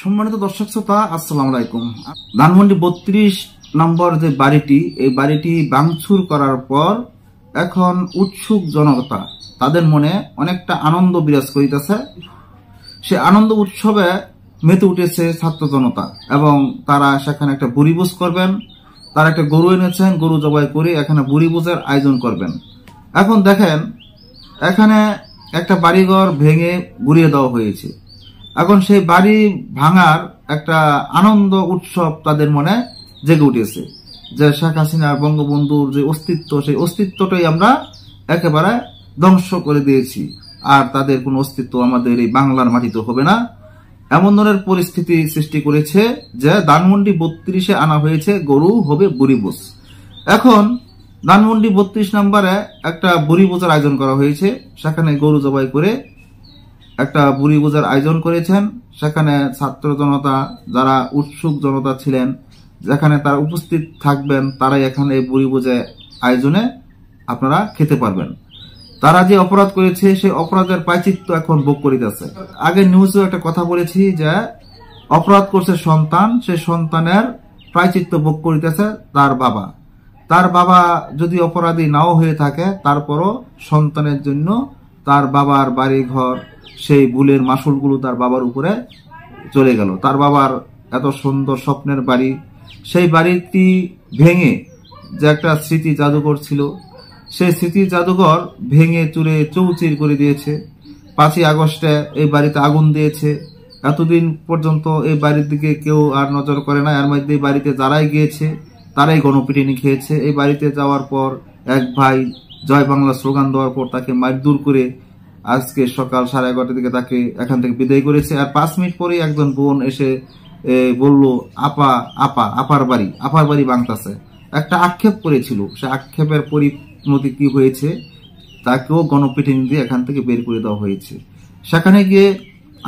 সম্মানিত দর্শক শ্রোতা, আসসালামু আলাইকুম। ধানমন্ডি 32 নম্বর যে বাড়িটি, এই বাড়িটি ভাঙচুর করার পর এখন উৎসুক জনতা, তাদের মনে অনেকটা আনন্দ বিরাজ করিতেছে। সে আনন্দ উৎসবে মেতে উঠেছে ছাত্র জনতা এবং তারা সেখানে একটা বুড়িভোজ করবেন। তারা একটা গরু এনেছেন, গরু জবাই করে এখানে বুড়িভোজের আয়োজন করবেন। এখন দেখেন, এখানে একটা বাড়িঘর ভেঙে গুড়িয়ে দেওয়া হয়েছে। এখন সেই বাড়ি ভাঙার একটা আনন্দ উৎসব তাদের মনে জেগে উঠেছে যে শেখ হাসিনার বঙ্গবন্ধুর যে অস্তিত্ব, সেই অস্তিত্বটাই আমরা একেবারে ধ্বংস করে দিয়েছি, আর তাদের কোনো অস্তিত্ব আমাদের এই বাংলার মাটিতে হবে না। এমন ধরনের পরিস্থিতি সৃষ্টি করেছে যে ধানমন্ডি 32-এ আনা হয়েছে গরু হবে বুড়িভোজ। এখন ধানমন্ডি 32 নম্বরে একটা বুড়িভোজের আয়োজন করা হয়েছে। সেখানে গরু জবাই করে একটা বুড়িভোজের আয়োজন করেছেন। সেখানে ছাত্র জনতা, যারা উৎসুক জনতা ছিলেন, যেখানে তারা উপস্থিত থাকবেন, তারাই এখানে এই বুড়িভোজে আয়োজনে আপনারা খেতে পারবেন। তারা যে অপরাধ করেছে সেই অপরাধের প্রায়শ্চিত্ত এখন ভোগ করিতেছে। আগে নিউজেও একটা কথা বলেছি যে অপরাধ করছে সন্তান, সেই সন্তানের প্রায়শ্চিত্ত ভোগ করিতেছে তার বাবা। তার বাবা যদি অপরাধী নাও হয়ে থাকে, তারপরও সন্তানের জন্য তার বাবার বাড়ি ঘর, সেই ভুলের মাসুলগুলো তার বাবার উপরে চলে গেল। তার বাবার এত সুন্দর স্বপ্নের বাড়ি, সেই বাড়িটি ভেঙে যে একটা স্মৃতি জাদুঘর ছিল, সেই স্মৃতি জাদুঘর ভেঙে চুরে চৌচির করে দিয়েছে। 5ই আগস্টে এই বাড়িতে আগুন দিয়েছে। এতদিন পর্যন্ত এই বাড়ির দিকে কেউ আর নজর করে না। এর মধ্যে এই বাড়িতে যারাই গিয়েছে তারাই গণপিটুনি খেয়েছে। এই বাড়িতে যাওয়ার পর এক ভাই জয় বাংলা স্লোগান দেওয়ার পর তাকে মারধর করে আজকে সকাল 11:30 দিকে তাকে এখান থেকে বিদায় করেছে। আর 5 মিনিট পরে একজন বোন এসে বলল, আপার বাড়ি ভাঙতেছে। একটা আক্ষেপ করেছিল, সে আক্ষেপের পরিণতি কি হয়েছে, তাকেও গণপিটুনি দিয়ে এখান থেকে বের করে দেওয়া হয়েছে। সেখানে গিয়ে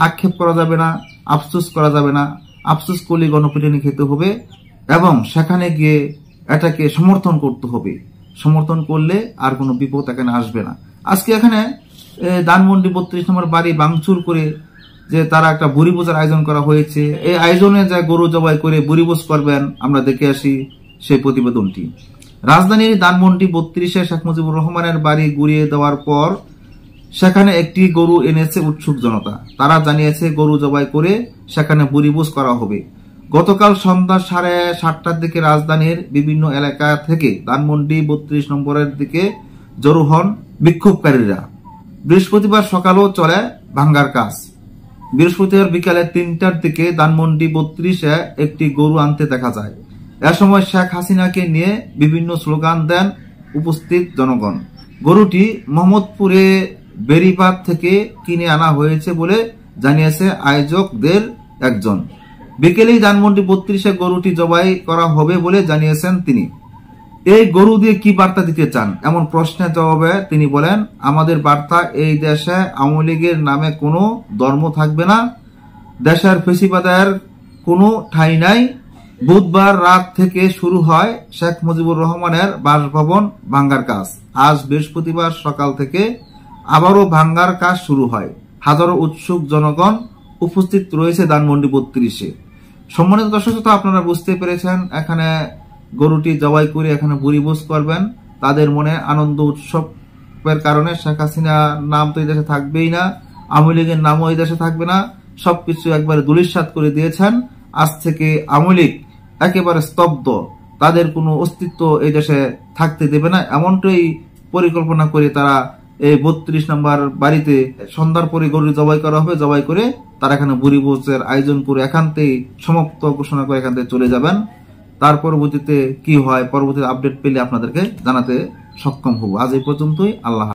আক্ষেপ করা যাবে না, আফসোস করা যাবে না। আফসোস করলে গণপিটুনি খেতে হবে এবং সেখানে গিয়ে এটাকে সমর্থন করতে হবে। সমর্থন করলে আর কোনো বিপদ এখানে আসবে না। আজকে এখানে ধানমন্ডি 32 নম্বর বাড়ি ভাঙচুর করে যে তারা একটা বুড়িভোজের আয়োজন করা হয়েছে, এই আয়োজনে যা গরু জবাই করে বুড়িভোজ করবেন, আমরা দেখে আসি সেই প্রতিবেদনটি। রাজধানীর ধানমন্ডি 32-এ শেখ মুজিবুর রহমানের বাড়ি গুড়িয়ে দেওয়ার পর সেখানে একটি গরু এনেছে উৎসুক জনতা। তারা জানিয়েছে গরু জবাই করে সেখানে বুড়িভোজ করা হবে। গতকাল সন্ধ্যা 7:30টার দিকে রাজধানীর বিভিন্ন এলাকা থেকে ধানমন্ডি 32 নম্বরের দিকে জড়ো হন বিক্ষোভকারীরা। বৃহস্পতিবার সকালেও চলে ভাঙ্গার কাজ। বৃহস্পতিবার বিকালে 3টার দিকে ধানমন্ডি 32-এ একটি গরু আনতে দেখা যায়। এ সময় শেখ হাসিনাকে নিয়ে বিভিন্ন স্লোগান দেন উপস্থিত জনগণ। গরুটি মোহাম্মদপুরে বেরিবাদ থেকে কিনে আনা হয়েছে বলে জানিয়েছে আয়োজকদের একজন। বিকেলেই ধানমন্ডি 32-এ গরুটি জবাই করা হবে বলে জানিয়েছেন তিনি। এই গরু দিয়ে কি বার্তা দিতে চান, এমন প্রশ্নের জবাবে তিনি বলেন, আমাদের বার্তা, এই দেশে আওয়ামী লীগের নামে কোনো ধর্ম থাকবে না, দেশের ফ্যাসিবাদের কোনো ঠাঁই নাই। বুধবার রাত থেকে শুরু হয় শেখ মুজিবুর রহমানের বাসভবন ভাঙ্গার কাজ। আজ বৃহস্পতিবার সকাল থেকে আবারও ভাঙ্গার কাজ শুরু হয়। হাজারো উৎসুক জনগণ উপস্থিত রয়েছে ধানমন্ডি 32-এ। সম্মানিত দর্শক, আপনারা বুঝতে পেরেছেন, এখানে গরুটি জবাই করে এখানে বুড়িভোজ করবেন। তাদের মনে আনন্দ উৎসবের কারণে শেখ হাসিনার নাম তো এই দেশে থাকবেই না, আওয়ামী লীগের নামও এই দেশে থাকবে না, সবকিছু একবারে ধূলিসাৎ করে দিয়েছেন। আজ থেকে আওয়ামী লীগ একেবারে স্তব্ধ, তাদের কোনো অস্তিত্ব এই দেশে থাকতে দেবে না, এমনটাই পরিকল্পনা করে তারা এই 32 নম্বর বাড়িতে সন্ধ্যার পরে গরু জবাই করা হবে। জবাই করে তারা এখানে বুড়িভোজের আয়োজন করে এখান থেকে সমাপ্ত ঘোষণা করে এখান থেকে চলে যাবেন। তার পরবর্তীতে কি হয়, পরবর্তী আপডেট পেলে আপনাদেরকে জানাতে সক্ষম হব। আজ এই পর্যন্তই। আল্লাহ।